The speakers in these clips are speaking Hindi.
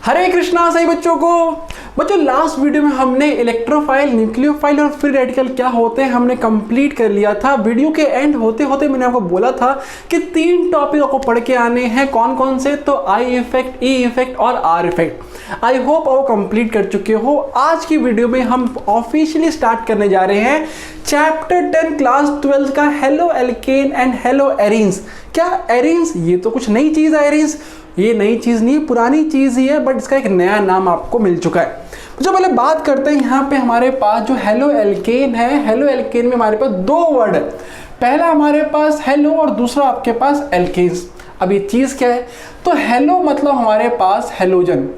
हरे कृष्णा सही बच्चों को। बच्चों लास्ट वीडियो में हमने इलेक्ट्रोफाइल, न्यूक्लियोफाइल और फ्री रेडिकल क्या होते हैं हमने कंप्लीट कर लिया था। वीडियो के एंड होते होते मैंने आपको बोला था कि 3 टॉपिक आपको पढ़ के आने हैं। कौन कौन से? तो आई इफेक्ट, ई इफेक्ट और आर इफेक्ट। आई होप आप कंप्लीट कर चुके हो। आज की वीडियो में हम ऑफिशियली स्टार्ट करने जा रहे हैं चैप्टर 10 क्लास 12 का halo alkane and hello arenes. क्या एरीन्स? ये तो कुछ नई चीज है। एरीन्स ये नई चीज नहीं, पुरानी चीज ही है, बट इसका एक नया नाम आपको मिल चुका है। तो पहले बात करते हैं, यहाँ पे हमारे पास जो हेलो एल्केन है, हेलो एल्केन में हमारे पास 2 वर्ड है। पहला हमारे पास हेलो और दूसरा आपके पास एल्केन्स। अब ये चीज क्या है? तो हेलो मतलब हमारे पास हेलोजन,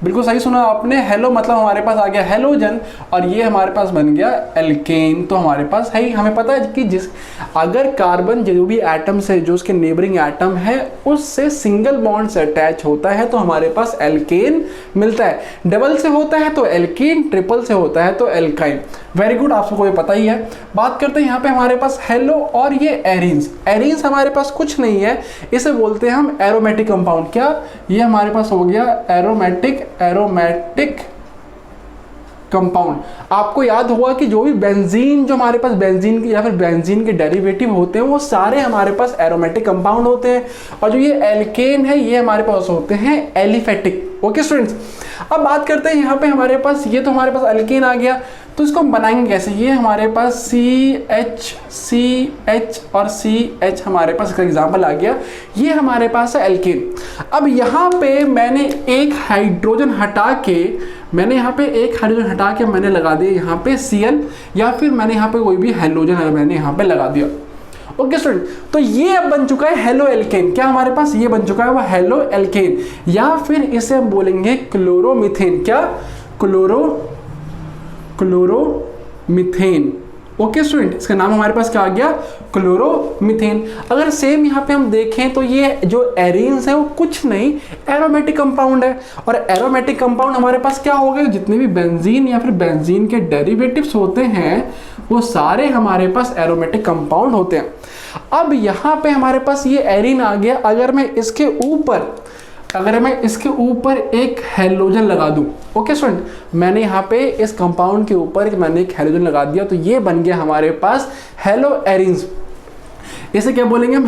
बिल्कुल सही सुना आपने। हेलो मतलब हमारे पास आ गया हेलोजन और ये हमारे पास बन गया एल्केन। तो हमारे पास है ही, हमें पता है कि अगर कार्बन जो भी एटम से जो उसके नेबरिंग एटम है उससे सिंगल बॉन्ड से अटैच होता है तो हमारे पास एल्केन मिलता है। डबल से होता है तो एल्केन, ट्रिपल से होता है तो एल्काइन। वेरी गुड, आप सबको ये पता ही है। बात करते हैं यहाँ पे हमारे पास हेलो और ये एरीन्स। एरीन्स हमारे पास कुछ नहीं है, इसे बोलते हैं हम एरोमेटिक कंपाउंड। क्या? ये हमारे पास हो गया एरोमेटिक कंपाउंड। आपको याद होगा कि जो भी बेंजीन, जो हमारे पास बेंजीन की या फिर बेंजीन के डेरिवेटिव होते हैं वो सारे हमारे पास एरोमेटिक कंपाउंड होते हैं। और जो ये एल्केन है ये हमारे पास होते हैं एलिफेटिक। ओके स्टूडेंट्स, अब बात करते हैं यहाँ पे हमारे पास, ये तो हमारे पास एल्केन आ गया, तो इसको हम बनाएंगे कैसे? ये हमारे पास CH और CH हमारे पास इसका एग्जाम्पल आ गया। ये हमारे पास है एल्केन। अब यहाँ पे मैंने एक हाइड्रोजन हटा के मैंने लगा दिया यहाँ पे Cl, या फिर मैंने यहाँ पे कोई भी हाइड्रोजन मैंने यहाँ पे लगा दिया। ओके स्टूडेंट, तो ये अब बन चुका है हेलो एल्केन। क्या हमारे पास ये बन चुका है वो हेलो एल्केन, या फिर इसे हम बोलेंगे क्लोरोमीथेन। क्या? क्लोरोमीथेन। ओके स्टूडेंट, इसका नाम हमारे पास क्या आ गया? क्लोरोमीथेन। अगर सेम यहाँ पे हम देखें तो ये जो एरीन्स है वो कुछ नहीं, एरोमेटिक कंपाउंड है। और एरोमेटिक कंपाउंड हमारे पास क्या हो गए? जितने भी बेंजीन या फिर बेंजीन के डेरिवेटिव्स होते हैं वो सारे हमारे पास एरोमेटिक कंपाउंड होते हैं। अब यहाँ पे हमारे पास ये एरीन आ गया। अगर मैं इसके ऊपर एक हेलोजन लगा दूं, ओके स्टूडेंट, मैंने यहाँ पे इस कंपाउंड के ऊपर मैंने एक हेलोजन लगा दिया तो ये बन गया हमारे पास हेलो एरीन्स। इसे क्या बोलेंगे हम?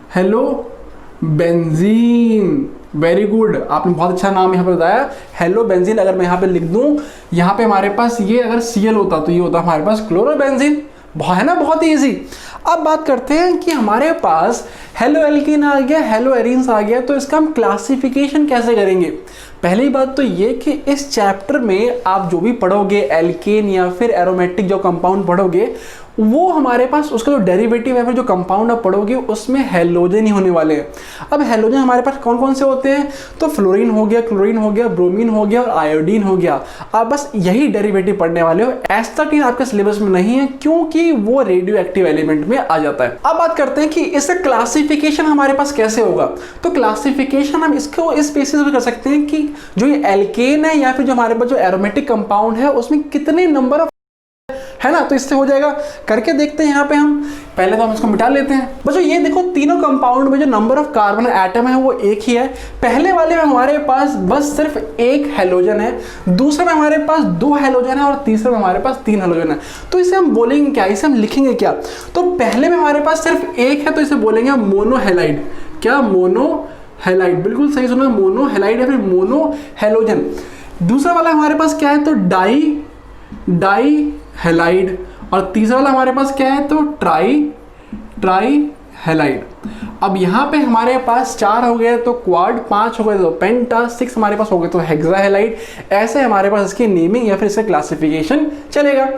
Hello benzene. वेरी गुड, आपने बहुत अच्छा नाम यहाँ पे बताया, हेलो बेंजीन। अगर मैं यहाँ पे लिख दूं, यहाँ पे हमारे पास ये अगर Cl होता तो ये होता हमारे पास क्लोरोबेंजीन। है ना, बहुत ही ईजी। अब बात करते हैं कि हमारे पास हेलो एल्केन आ गया, हेलो एरीन्स आ गया, तो इसका हम क्लासिफिकेशन कैसे करेंगे? पहली बात तो ये कि इस चैप्टर में आप जो भी पढ़ोगे एल्केन या फिर एरोमेटिक जो कंपाउंड पढ़ोगे वो हमारे पास उसका जो डेरिवेटिव है फिर जो कंपाउंड आप पढ़ोगे उसमें हेलोजन ही होने वाले हैं। अब हेलोजन हमारे पास कौन कौन से होते हैं? तो फ्लोरीन हो गया, क्लोरीन हो गया, ब्रोमीन हो गया और आयोडीन हो गया। आप बस यही डेरिवेटिव पढ़ने वाले हो। एस्टाटीन आपके सिलेबस में नहीं है क्योंकि वो रेडियो एक्टिव एलिमेंट में आ जाता है। अब बात करते हैं कि इसका क्लासिफिकेशन हमारे पास कैसे होगा। तो क्लासिफिकेशन हम इसको इस बेसिस पे कर सकते हैं कि जो ये एल्केन है या फिर जो हमारे पास जो एरोमेटिक कंपाउंड है उसमें कितने नंबर ऑफ है ना, तो इससे हो जाएगा। करके देखते हैं। यहाँ पे हम पहले तो हम इसको मिटा लेते हैं। बच्चों ये देखो, तीनों कंपाउंड में जो नंबर ऑफ कार्बन एटम है वो एक ही है। पहले वाले में हमारे पास बस सिर्फ एक हेलोजन है, दूसरे में हमारे पास 2 हेलोजन है और तीसरे में हमारे पास 3 हेलोजन है। तो इसे हम बोलेंगे क्या? इसे हम लिखेंगे क्या? तो पहले में हमारे पास सिर्फ एक है तो इसे बोलेंगे मोनोहेलाइड। क्या? मोनोहेलाइड, बिल्कुल सही सुना, मोनोहेलाइड या फिर मोनोहेलोजन। दूसरा वाला हमारे पास क्या है? तो डाई हेलाइड। और तीसरा वाला हमारे पास क्या है? तो ट्राई हेलाइड। अब यहाँ पे हमारे पास 4 हो गए तो क्वाड, 5 हो गए तो पेंटा, 6 हमारे पास हो गए तो हेक्साहेलाइड। ऐसे हमारे पास इसकी नेमिंग या फिर इसका क्लासिफिकेशन चलेगा।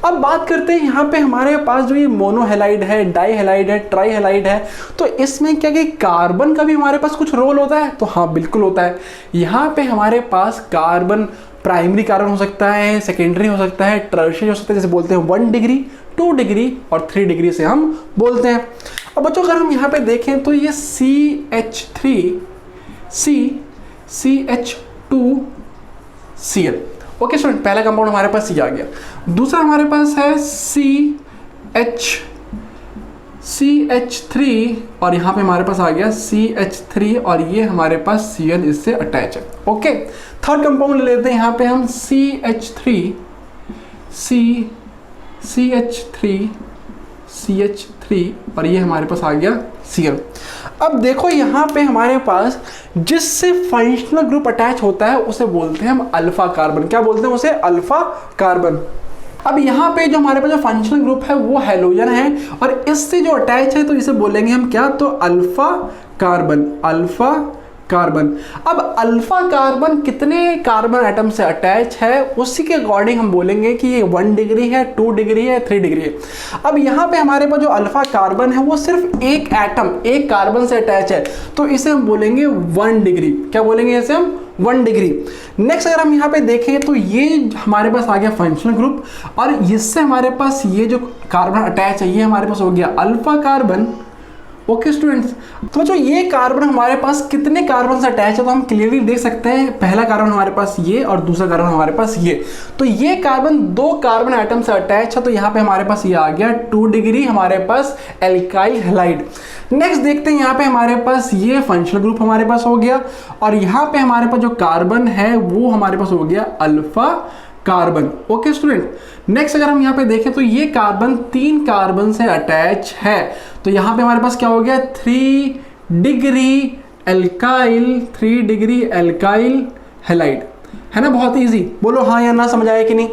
अब बात करते हैं यहाँ पे हमारे पास जो ये मोनोहेलाइड है, डाई हेलाइड है, ट्राई हेलाइड है, तो इसमें क्या कि कार्बन का भी हमारे पास कुछ रोल होता है? तो हाँ, बिल्कुल होता है। यहाँ पे हमारे पास कार्बन प्राइमरी कार्बन हो सकता है, सेकेंडरी हो सकता है, टर्शियरी हो सकता है, जैसे बोलते हैं 1 डिग्री, 2 डिग्री और 3 डिग्री से हम बोलते हैं। अब बच्चों अगर हम यहाँ पे देखें तो ये CH3CH2Cl। ओके स्टूडेंट, पहला कंपाउंड हमारे पास C आ गया। दूसरा हमारे पास है CH3 और यहाँ पे हमारे पास आ गया CH3 और ये हमारे पास Cl इससे अटैच है। ओके, थर्ड कंपाउंड ले लेते हैं यहाँ पे हम CH3 और ये हमारे पास आ गया Cl। अब देखो यहाँ पे हमारे पास जिससे फंक्शनल ग्रुप अटैच होता है उसे बोलते हैं हम अल्फा कार्बन। क्या बोलते हैं उसे? Alpha carbon. अब यहाँ पे जो हमारे पास जो फंक्शनल ग्रुप है वो हैलोजन है और इससे जो अटैच है तो इसे बोलेंगे हम क्या? तो अल्फा कार्बन। Alpha carbon. अब अल्फा कार्बन कितने कार्बन एटम से अटैच है उसी के अकॉर्डिंग हम बोलेंगे कि ये 1 डिग्री है, 2 डिग्री है, 3 डिग्री है। अब यहाँ पे हमारे पास जो अल्फा कार्बन है वो सिर्फ एक एटम, एक कार्बन से अटैच है तो इसे हम बोलेंगे 1 डिग्री। क्या बोलेंगे इसे हम? 1 डिग्री। नेक्स्ट अगर हम यहाँ पे देखें तो ये हमारे पास आ गया फंक्शनल ग्रुप और इससे हमारे पास ये जो कार्बन अटैच है ये हमारे पास हो गया अल्फा कार्बन। ओके स्टूडेंट्स, तो जो ये कार्बन हमारे पास कितने कार्बन से अटैच है तो हम क्लियरली देख सकते हैं। पहला कार्बन हमारे पास ये और दूसरा कार्बन हमारे पास ये। तो ये कार्बन 2 कार्बन आइटम से अटैच है तो यहाँ पे हमारे पास ये आ गया 2 डिग्री हमारे पास एल्काइल हैलाइड। नेक्स्ट देखते हैं यहाँ पे हमारे पास ये फंक्शनल ग्रुप हमारे पास हो गया और यहाँ पे हमारे पास जो कार्बन है वो हमारे पास हो गया alpha carbon. Okay student, next अगर हम यहाँ पे देखें तो ये कार्बन 3 कार्बन से अटैच है तो यहाँ पे हमारे पास क्या हो गया? 3 डिग्री एल्काइल हैलाइड। है ना, बहुत इजी। बोलो हाँ या ना, समझ आया कि नहीं?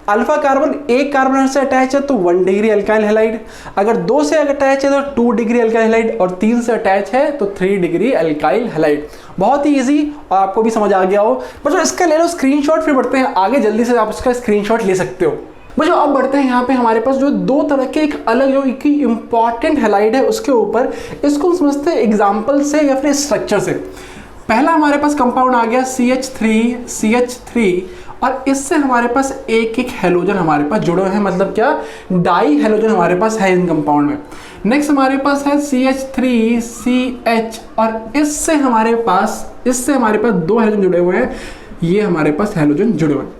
अल्फा कार्बन एक कार्बन से अटैच है तो 1 डिग्री एल्काइल हैलाइड, अगर 2 से अटैच है तो 2 डिग्री एल्काइल हैलाइड और 3 से अटैच है तो 3 डिग्री एल्काइल हैलाइड। बहुत ही इजी और आपको भी समझ आ गया हो। बच्चों इसका ले लो स्क्रीनशॉट, फिर बढ़ते हैं आगे। जल्दी से आप इसका स्क्रीनशॉट ले सकते हो। बच्चों अब बढ़ते हैं यहाँ पे हमारे पास जो 2 तरह के एक अलग जो कि इंपॉर्टेंट हैलाइड है उसके ऊपर। इसको समझते हैं एग्जाम्पल से या फिर स्ट्रक्चर से। पहला हमारे पास कंपाउंड आ गया CH3 और इससे हमारे पास एक एक हैलोजन हमारे पास जुड़े हैं, मतलब क्या? डाई हैलोजन हमारे पास है इन कंपाउंड में। नेक्स्ट हमारे पास है CH3CH और इससे हमारे पास 2 हैलोजन जुड़े हुए हैं। ये हमारे पास हैलोजन जुड़े हुए हैं।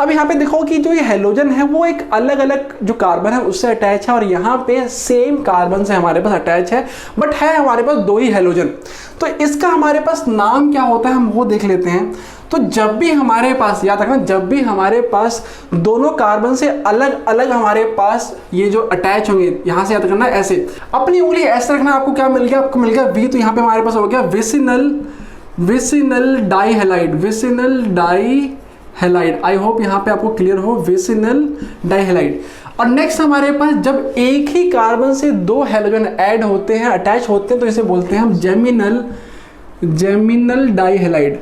अब यहाँ पे देखो कि जो ये हैलोजन है वो एक अलग अलग जो कार्बन है उससे अटैच है और यहाँ पे सेम कार्बन से हमारे पास अटैच है, बट है हमारे पास 2 ही हैलोजन। तो इसका हमारे पास नाम क्या होता है हम वो देख लेते हैं। तो जब भी हमारे पास, याद रखना, जब भी हमारे पास दोनों कार्बन से अलग अलग हमारे पास ये जो अटैच होंगे, यहाँ से याद रखना ऐसे, अपनी उंगली ऐसे रखना। आपको क्या मिल गया? आपको मिल गया V। तो यहाँ पे हमारे पास हो गया विसिनल डाईहैलाइड। आई होप यहाँ पे आपको क्लियर हो, विसिनल डाईहैलाइड। और नेक्स्ट हमारे पास जब एक ही कार्बन से 2 हैलोजन ऐड होते हैं, अटैच होते हैं तो इसे बोलते हैं हम जेमिनल डाईहैलाइड।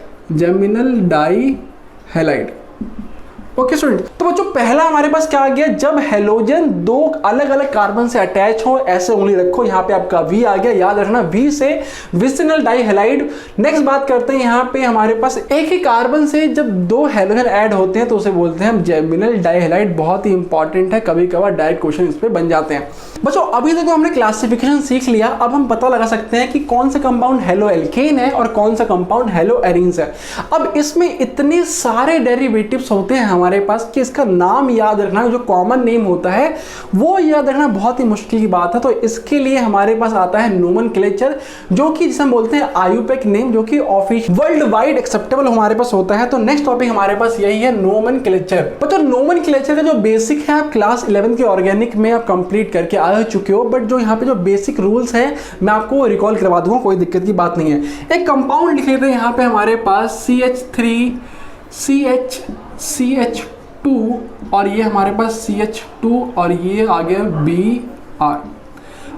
ओके स्टूडेंट, तो बच्चों पहला हमारे पास क्या आ गया? जब हैलोजन 2 अलग अलग कार्बन से अटैच हो, ऐसे उंगली रखो, यहाँ पे आपका V आ गया। याद रखना V से विसिनल डाईहैलाइड। नेक्स्ट बात करते हैं यहाँ पे हमारे पास एक ही कार्बन से जब 2 हैलोजन ऐड होते हैं तो उसे बोलते हैं हम जेमिनल डाईहैलाइड। बहुत ही इंपॉर्टेंट है, कभी कभार डायरेक्ट क्वेश्चन इस पे बन जाते हैं। बच्चों अभी तक तो हमने क्लासिफिकेशन सीख लिया, अब हम पता लगा सकते हैं कि कौन सा कंपाउंड हेलो एल्केन है और कौन सा कंपाउंड हेलो एरीन्स है। अब इसमें इतने सारे डेरिवेटिव्स होते हैं हमारे पास कि इसका नाम याद रखना, जो कॉमन नेम होता है वो याद रखना बहुत ही मुश्किल की बात है। तो इसके लिए हमारे पास आता है नोमेनक्लेचर, जो कि जिसे हम बोलते हैं आयुपेक नेम, जो कि ऑफिशियल वर्ल्ड वाइड एक्सेप्टेबल हमारे पास होता है। तो नेक्स्ट टॉपिक हमारे पास यही है, नोमेनक्लेचर। तो नोमेनक्लेचर का जो बेसिक है आप क्लास 11 के ऑर्गेनिक में आप कंप्लीट करके आ चुके हो, बट जो यहाँ पे जो बेसिक रूल्स है मैं आपको रिकॉल करवा दूंगा, कोई दिक्कत की बात नहीं है। एक कंपाउंड लिख लेते हैं यहाँ पे हमारे पास CH3CH2 और ये हमारे पास CH2 और ये आ गया Br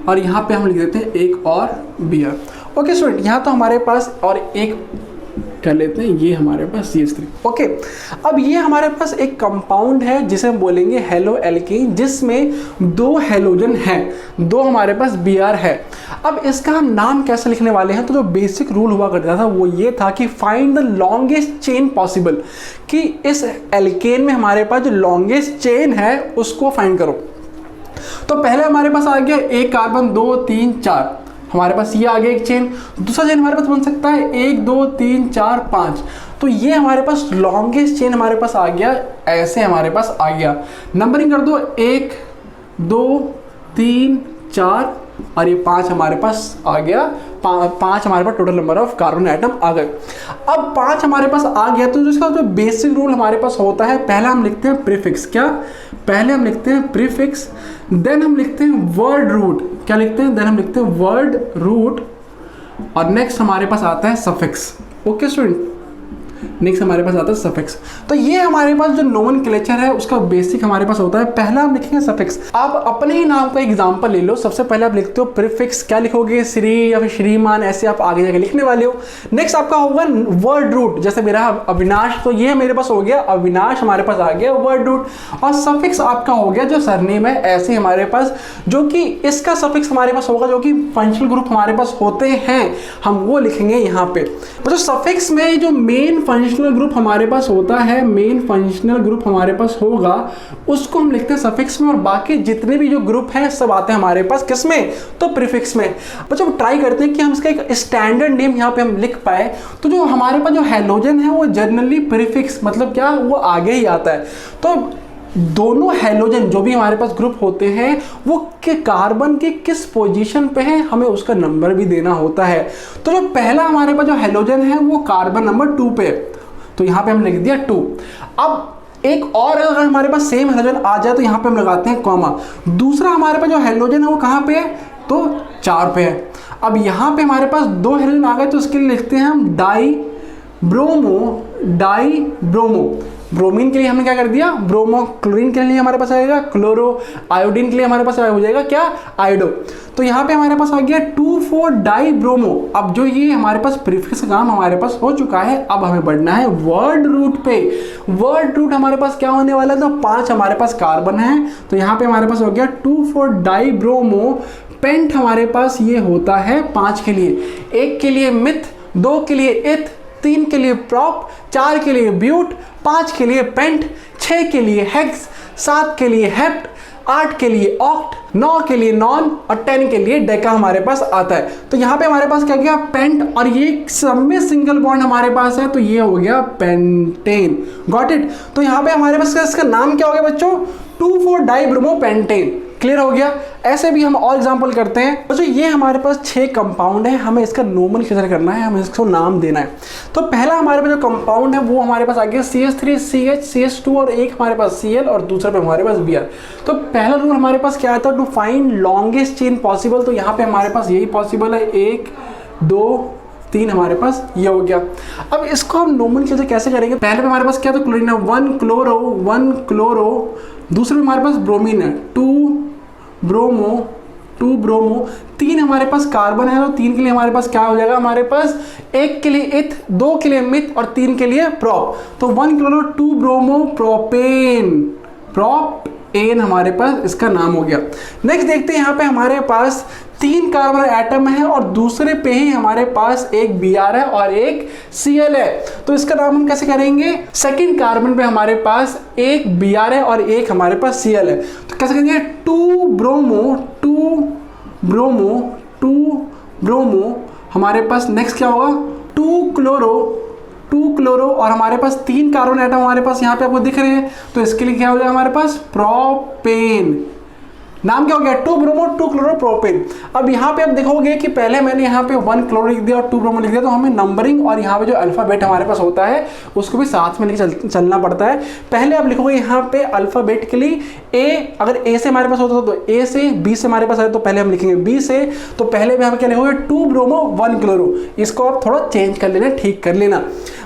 और यहाँ पे हम लिख देते हैं एक और Br। ओके स्टूडेंट, यहाँ तो हमारे पास और एक कर लेते हैं, ये हमारे पास CH3। ओके, अब ये हमारे पास एक कंपाउंड है जिसे हम बोलेंगे हेलो एल्केन, जिसमें 2 हैलोजन हैं, 2 हमारे पास Br है। अब इसका हम नाम कैसे लिखने वाले हैं? तो जो बेसिक रूल हुआ करता था वो ये था कि find the longest chain possible, कि इस एल्केन में हमारे पास जो लॉन्गेस्ट चेन है उसको फाइंड करो। तो पहले हमारे पास आ गया 1 कार्बन 2 3 4, हमारे पास ये आ गया एक चेन। दूसरा चेन हमारे पास बन सकता है 1 2 3 4 5। तो ये हमारे पास लॉन्गेस्ट चेन हमारे पास आ गया, ऐसे हमारे पास आ गया। नंबरिंग कर दो 1 2 3 4 और ये 5 हमारे पास आ गया, 5 हमारे पास total number of carbon atom आ गए। अब 5 हमारे पास आ गया तो इसका जो बेसिक रूल हमारे पास होता है, पहला हम लिखते हैं प्रीफिक्स। क्या? पहले हम लिखते हैं प्रीफिक्स, देन हम लिखते हैं वर्ड रूट। क्या लिखते हैं? देन हम लिखते हैं वर्ड रूट, और नेक्स्ट हमारे पास आता है सफिक्स। ओके स्टूडेंट, नेक्स्ट हमारे पास आता है सफिक्स। तो ये हमारे पास जो नोमेनक्लेचर है उसका बेसिक हमारे पास होता है। पहला हम लिखेंगे सफिक्स। आप अपने ही नाम का एग्जांपल ले लो। सबसे पहले आप लिखते हो प्रीफिक्स, क्या लिखोगे? श्री या फिर श्रीमान, ऐसे आप आगे जाके लिखने वाले हो। नेक्स्ट आपका होगा वर्ड रूट, जैसे मेरा अविनाश, तो ये मेरे पास हो गया अविनाश, हमारे पास आ गया वर्ड रूट। और सफिक्स आपका हो गया जो सरनेम है, ऐसे हमारे पास जो कि इसका सफिक्स हमारे पास होगा, जो कि फंक्शनल ग्रुप हमारे पास होते हैं, हम वो लिखेंगे यहाँ पे। तो सफिक्स में जो मेन फंक्शनल ग्रुप हमारे पास होता है, मेन फंक्शनल ग्रुप हमारे पास होगा, उसको हम लिखते हैं सफिक्स में, और बाकी जितने भी जो ग्रुप हैं सब आते हैं हमारे पास किसमें? तो प्रीफिक्स में। बच्चों ट्राई करते हैं कि हम इसका एक स्टैंडर्ड नेम यहाँ पे हम लिख पाए। तो जो हमारे पास जो हैलोजन है वो जनरली प्रीफिक्स मतलब क्या, वो आगे ही आता है। तो दोनों हैलोजन जो भी हमारे पास ग्रुप होते हैं वो के कार्बन के किस पोजीशन पे है, हमें उसका नंबर भी देना होता है। तो जो पहला हमारे पास जो हैलोजन है वो कार्बन नंबर 2 पे, तो यहाँ पे हम लिख दिया 2। अब एक और अगर हमारे पास सेम हैलोजन आ जाए तो यहाँ पे हम लगाते हैं कॉमा। दूसरा हमारे पास जो हैलोजन है वो कहाँ पे है? तो 4 पे है। अब यहाँ पे हमारे पास 2 हैलोजन आ गए तो उसके लिए लिखते हैं हम डाई ब्रोमो। ब्रोमीन के लिए हमने क्या कर दिया? ब्रोमो। क्लोरीन के लिए हमारे पास आएगा क्लोरो। आयोडीन के लिए हमारे पास हो जाएगा क्या? आयोडो। तो यहाँ पे हमारे पास आ गया 2,4 डाई ब्रोमो। अब जो ये हमारे पास प्रीफिक्स का काम हमारे पास हो चुका है, अब हमें बढ़ना है वर्ड रूट पे। वर्ड रूट हमारे पास क्या होने वाला है? तो 5 हमारे पास कार्बन है, तो यहाँ पे हमारे पास हो गया 2,4 डाई ब्रोमो। पेंट हमारे पास ये होता है 5 के लिए, 1 के लिए मिथ, 2 के लिए इथ, 3 के लिए प्रॉप, 4 के लिए ब्यूट, 5 के लिए पेंट, 6 के लिए हेक्स, 7 के लिए हेप्ट, 8 के लिए ऑक्ट, 9 के लिए नॉन, और 10 के लिए डेका हमारे पास आता है। तो यहाँ पे हमारे पास क्या गया? पेंट, और ये सब में सिंगल बॉन्ड हमारे पास है, तो ये हो गया पेंटेन। Got it? तो यहाँ पे हमारे पास इसका नाम क्या हो गया बच्चों? 2,4 डाइब्रोमो पेंटेन। क्लियर हो गया? ऐसे भी हम और एग्जांपल करते हैं। तो ये हमारे पास 6 कंपाउंड है, हमें इसका नोमेनक्लेचर करना है, हमें इसको नाम देना है। तो पहला हमारे पास जो कंपाउंड है वो हमारे पास आ गया CH3, CH, CH2, और एक हमारे पास Cl, और दूसरा पे हमारे पास Br। तो पहला रूल हमारे पास क्या आता है? To find longest chain possible. तो यहाँ पे हमारे पास यही पॉसिबल है, 1, 2, 3 हमारे पास ये हो गया। अब इसको हम नोमेनक्लेचर कैसे करेंगे? पहले पे हमारे पास क्या? तो क्लोरीन है, 1 क्लोरो। दूसरे में हमारे पास ब्रोमीन है, 2 ब्रोमो। 3 हमारे पास कार्बन है, तो 3 के लिए हमारे पास क्या हो जाएगा? हमारे पास 1 के लिए इथ, 2 के लिए मिथ, और 3 के लिए प्रॉप। तो 1 क्लोरो 2 ब्रोमो प्रोपेन हमारे पास इसका नाम हो गया। नेक्स्ट देखते हैं, यहाँ पे हमारे पास 3 कार्बन एटम है, और दूसरे पे ही हमारे पास एक Br है और एक Cl है। तो इसका नाम हम कैसे करेंगे? सेकंड कार्बन पे हमारे पास एक Br है और एक हमारे पास Cl है, तो कैसे करेंगे? 2 ब्रोमो हमारे पास। नेक्स्ट क्या होगा? 2 क्लोरो, और हमारे पास 3 कार्बन एटम हमारे पास यहाँ पे आपको दिख रहे हैं, तो इसके लिए क्या हो जाएगा हमारे पास? प्रोपेन। नाम क्या हो गया? 2 ब्रोमो 2 क्लोरो प्रोपेन। अब यहाँ पे आप देखोगे कि पहले मैंने यहाँ पे 1 क्लोरो लिख दिया और 2 ब्रोमो लिख दिया, तो हमें नंबरिंग और यहाँ पे जो अल्फाबेट हमारे पास होता है उसको भी साथ में लेके चलना पड़ता है। पहले आप लिखोगे यहाँ पे अल्फाबेट के लिए ए, अगर ए से हमारे पास होता तो ए से, बी से हमारे पास है तो पहले हम लिखेंगे बी से। तो पहले भी हम क्या लिखोगे? 2 ब्रोमो 1 क्लोरो। इसको आप थोड़ा चेंज कर लेना, ठीक कर लेना।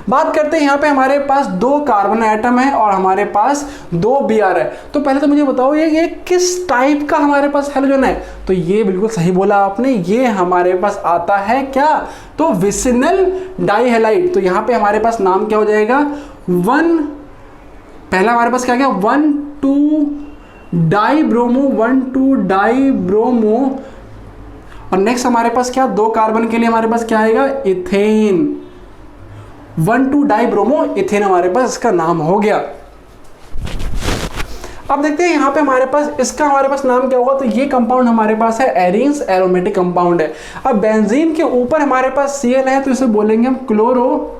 बात करते हैं यहाँ पे हमारे पास 2 कार्बन एटम है और हमारे पास 2 Br है। तो पहले तो मुझे बताओ ये किस टाइप का हमारे पास हैलोजन है? तो ये बिल्कुल सही बोला आपने, ये हमारे पास आता है क्या? तो विसिनल डाइहैलाइड। तो यहाँ पे हमारे पास नाम क्या हो जाएगा? पहला हमारे पास क्या गया? 1,2 डाइब्रोमो, और नेक्स्ट हमारे पास क्या? 2 कार्बन के लिए हमारे पास क्या आएगा? इथेन। 1,2 डाइब्रोमो इथेन हमारे पास इसका नाम हो गया। अब देखते हैं यहाँ पे हमारे पास इसका हमारे पास नाम क्या होगा? तो ये कंपाउंड हमारे पास है एरिन्स एरोमेटिक कंपाउंड है। अब बेंजीन के ऊपर हमारे पास Cl है, तो इसे बोलेंगे हम क्लोरो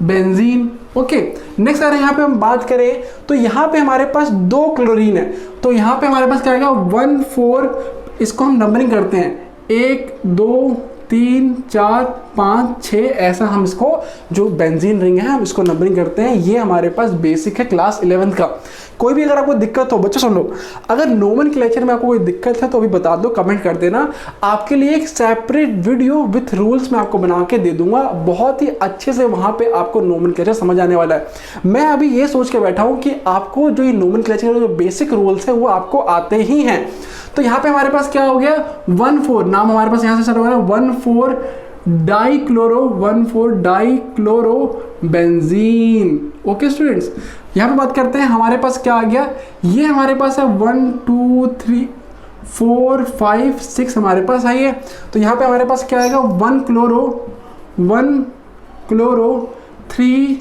बेंजीन। ओके, नेक्स्ट अगर यहाँ पे हम बात करें तो यहाँ पे हमारे पास 2 क्लोरीन है, तो यहाँ पे हमारे पास क्या आएगा 1 4, इसको हम नंबरिंग करते हैं 1 2 3 4 5 6, ऐसा हम इसको जो बेंजीन रिंग है हम इसको नंबरिंग करते हैं। ये हमारे पास बेसिक है क्लास 11th का। कोई भी अगर आपको दिक्कत हो बच्चों सुन लो, अगर नोमेनक्लेचर में आपको कोई दिक्कत है तो अभी बता दो, कमेंट कर देना। आपके लिए एक सेपरेट वीडियो विथ रूल्स मैं आपको बना के दे दूंगा, बहुत ही अच्छे से वहाँ पे आपको नोमेनक्लेचर समझ आने वाला है। मैं अभी ये सोच के बैठा हूँ कि आपको जो ये नोमेनक्लेचर के जो बेसिक रूल्स है वो आपको आते ही हैं। तो यहाँ पे हमारे पास क्या हो गया 1 4, नाम हमारे पास यहाँ से स्टार्ट हो रहा है 1 4 डाइक्लोरो बेंजीन। ओके स्टूडेंट्स, यहाँ पे बात करते हैं हमारे पास क्या आ गया, ये हमारे पास है 1 2 3 4 5 6 हमारे पास आई है। तो यहाँ पे हमारे पास क्या आएगा 1 क्लोरो 3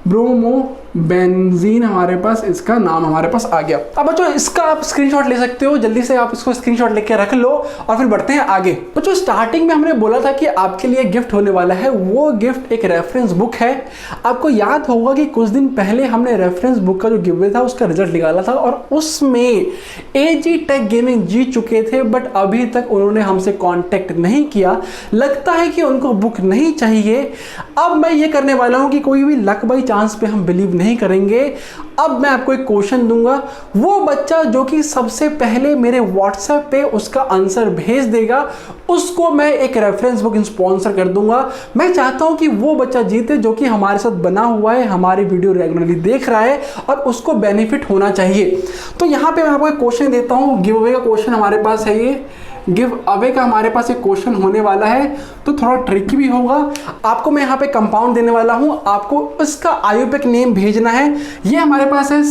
ब्रोमो बेंजीन, हमारे पास इसका नाम हमारे पास आ गया। अब बच्चों इसका आप स्क्रीनशॉट ले सकते हो, जल्दी से आप इसको स्क्रीनशॉट लेके रख लो और फिर बढ़ते हैं आगे। बच्चों स्टार्टिंग में हमने बोला था कि आपके लिए गिफ्ट होने वाला है, वो गिफ्ट एक रेफरेंस बुक है। आपको याद होगा कि कुछ दिन पहले हमने रेफरेंस बुक का जो गिव था उसका रिजल्ट निकाला था और उसमें एजी टेक गेमिंग जीत चुके थे, बट अभी तक उन्होंने हमसे कॉन्टेक्ट नहीं किया। लगता है कि उनको बुक नहीं चाहिए। अब मैं ये करने वाला हूँ कि कोई भी लक बाई चांस पे हम बिलीव नहीं करेंगे। अब मैं आपको एक क्वेश्चन दूंगा, वो बच्चा जो कि सबसे पहले मेरे व्हाट्सएप पे उसका आंसर भेज देगा उसको मैं एक रेफरेंस बुक स्पॉन्सर कर दूंगा। मैं चाहता हूं कि वो बच्चा जीते जो कि हमारे साथ बना हुआ है, हमारी वीडियो रेगुलरली देख रहा है और उसको बेनिफिट होना चाहिए। तो यहां पे मैं आपको एक क्वेश्चन देता हूं, गिव अवे का क्वेश्चन हमारे पास है, ये गिव अवे का हमारे पास एक क्वेश्चन होने वाला है, तो थोड़ा ट्रिकी भी होगा। आपको मैं यहाँ पे कंपाउंड देने वाला हूँ, आपको उसका आयुपेक नेम भेजना है। ये हमारे पास है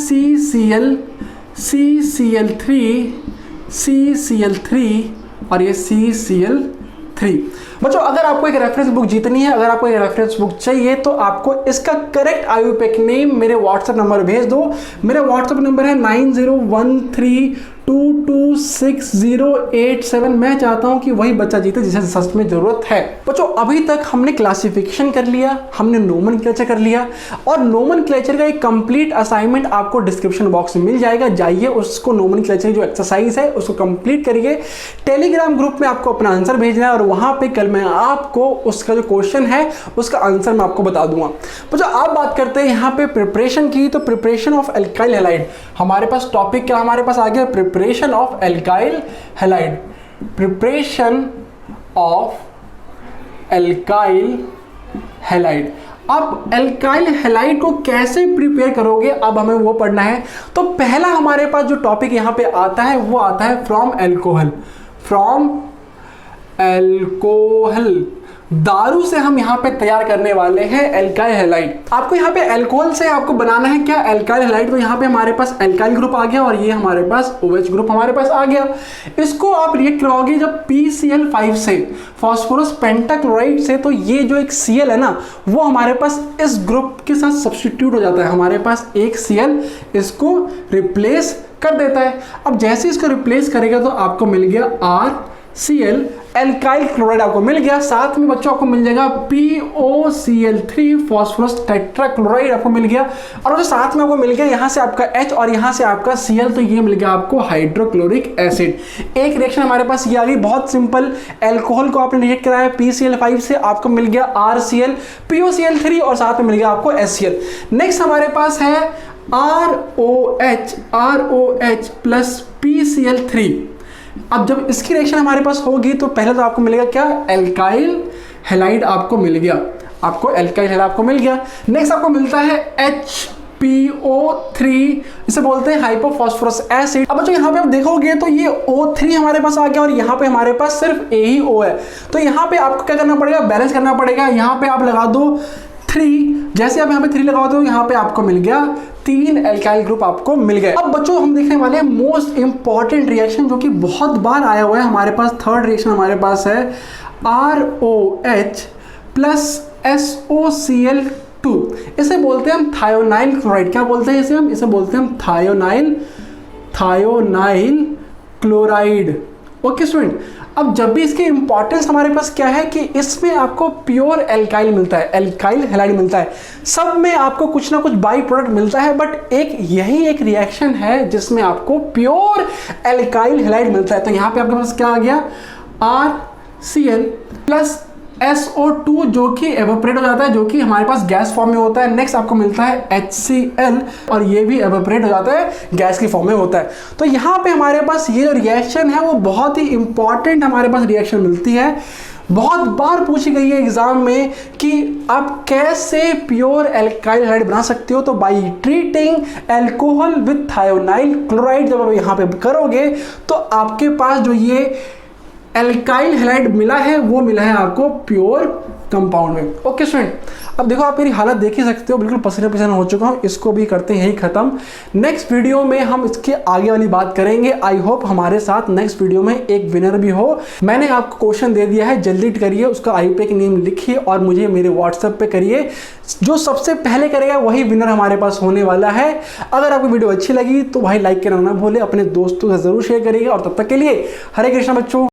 CCl3 और ये CCl3। बच्चों अगर आपको एक रेफरेंस बुक जीतनी है, अगर आपको एक रेफरेंस बुक चाहिए तो आपको इसका करेक्ट आयुपेक नेम मेरे व्हाट्सएप नंबर भेज दो। मेरा व्हाट्सएप नंबर है 9013226087। मैं चाहता हूं कि वही बच्चा जीते जिसे सच में जरूरत है। बच्चों अभी तक हमने क्लासिफिकेशन कर लिया, हमने नोमेनक्लेचर कर लिया और नोमेनक्लेचर का एक कंप्लीट असाइनमेंट आपको डिस्क्रिप्शन बॉक्स में मिल जाएगा। जाइए उसको नोमेनक्लेचर जो एक्सरसाइज है उसको कंप्लीट करिए। टेलीग्राम ग्रुप में आपको अपना आंसर भेजना है और वहां पे कल मैं आपको उसका जो क्वेश्चन है उसका आंसर मैं आपको बता दूंगा। बच्चों आप बात करते हैं यहाँ पे प्रिपरेशन की, तो प्रिपरेशन ऑफ एल्काइल हैलाइड हमारे पास टॉपिक क्या हमारे पास आ गया, preparation of alkyl halide. Preparation of alkyl halide. अब एल्काइल हैलाइड को कैसे प्रिपेयर करोगे, अब हमें वो पढ़ना है। तो पहला हमारे पास जो टॉपिक यहाँ पे आता है वो आता है फ्रॉम एल्कोहल। फ्रॉम एल्कोहल, दारू से हम यहाँ पे तैयार करने वाले हैं एल्काइल हैलाइड। आपको यहाँ पे अल्कोहल से आपको बनाना है क्या, एल्काइल हैलाइड। तो यहाँ पे हमारे पास एल्काइल ग्रुप आ गया और ये हमारे पास OH ग्रुप हमारे पास आ गया। इसको आप रिएक्ट करवाओगे जब PCl5 से, फास्फोरस पेंटाक्लोराइड से, तो ये जो एक Cl है ना वो हमारे पास इस ग्रुप के साथ सब्स्टिट्यूट हो जाता है। हमारे पास एक Cl इसको रिप्लेस कर देता है। अब जैसे इसको रिप्लेस करेगा तो आपको मिल गया RCl, एल्काइल क्लोराइड आपको मिल गया। साथ में बच्चों आपको मिल जाएगा POCl3, फास्फोरस टेट्राक्लोराइड आपको मिल गया। और जो साथ में आपको मिल गया यहाँ से आपका H और यहाँ से आपका Cl, तो ये मिल गया आपको हाइड्रोक्लोरिक एसिड। एक रिएक्शन हमारे पास ये आ गई, बहुत सिंपल। एल्कोहल को आपने रिएक्ट कराया PCl5 से, आपको मिल गया RCl, POCl3 और साथ में मिल गया आपको HCl। नेक्स्ट हमारे पास है ROH प्लस PCl3। अब जब इसकी रिएक्शन हमारे पास होगी तो पहले तो आपको मिलेगा क्या, एल्काइल हैलाइड आपको मिल गया, आपको एल्काइल हैलाइड आपको मिल गया। नेक्स्ट आपको मिलता है HPO3, इसे बोलते हैं हाइपोफॉस्फोरस एसिड। अब बच्चों यहाँ पे आप देखोगे तो ये O3 हमारे पास आ गया और यहाँ पे हमारे पास सिर्फ A ही O है। तो यहाँ पे आपको क्या करना पड़ेगा, बैलेंस करना पड़ेगा। यहाँ पे आप लगा दो 3, जैसे आप यहाँ पे 3 लगाओ तो यहाँ पे आपको मिल गया 3 एल्काइल ग्रुप आपको मिल गए। अब बच्चों हम देखने वाले हैं मोस्ट इंपॉर्टेंट रिएक्शन जो कि बहुत बार आया हुआ है हमारे पास। थर्ड रिएक्शन हमारे पास है ROH प्लस SOCl2, इसे बोलते हैं हम थायोनाइल क्लोराइड। क्या बोलते हैं इसे हम, इसे बोलते हैं हम थायोनाइल क्लोराइड। ओके स्टूडेंट, अब जब भी इसकी इंपॉर्टेंस हमारे पास क्या है कि इसमें आपको प्योर एल्काइल मिलता है, एल्काइल हैलाइड मिलता है, सब में आपको कुछ ना कुछ बाई प्रोडक्ट मिलता है, बट यही एक रिएक्शन है जिसमें आपको प्योर एल्काइल हैलाइड मिलता है। तो यहाँ पे आपके पास क्या आ गया, RCl प्लस SO2 जो कि एवोपरेट हो जाता है, जो कि हमारे पास गैस फॉर्म में होता है। नेक्स्ट आपको मिलता है HCl और ये भी एवोपरेट हो जाता है, गैस की फॉर्म में होता है। तो यहाँ पे हमारे पास ये जो रिएक्शन है वो बहुत ही इंपॉर्टेंट हमारे पास रिएक्शन मिलती है। बहुत बार पूछी गई है एग्जाम में कि आप कैसे प्योर एल्काइल हैलाइड बना सकते हो। तो by treating alcohol with thionyl chloride जब आप यहाँ पे करोगे तो आपके पास जो ये एल्काइल हैलाइड मिला है वो मिला है आपको प्योर कंपाउंड में। ओके स्टूडेंट, अब देखो आप मेरी हालत देख ही सकते हो, बिल्कुल पसीना पसीना हो चुका हूँ। इसको भी करते हैं यही खत्म। नेक्स्ट वीडियो में हम इसके आगे वाली बात करेंगे। आई होप हमारे साथ नेक्स्ट वीडियो में एक विनर भी हो। मैंने आपको क्वेश्चन दे दिया है, जल्दी करिए, उसका IUPAC नेम लिखिए और मुझे मेरे व्हाट्सएप पे करिए। जो सबसे पहले करेगा वही विनर हमारे पास होने वाला है। अगर आपको वीडियो अच्छी लगी तो भाई लाइक करना ना भूले, अपने दोस्तों से जरूर शेयर करिएगा। और तब तक के लिए हरे कृष्णा बच्चों।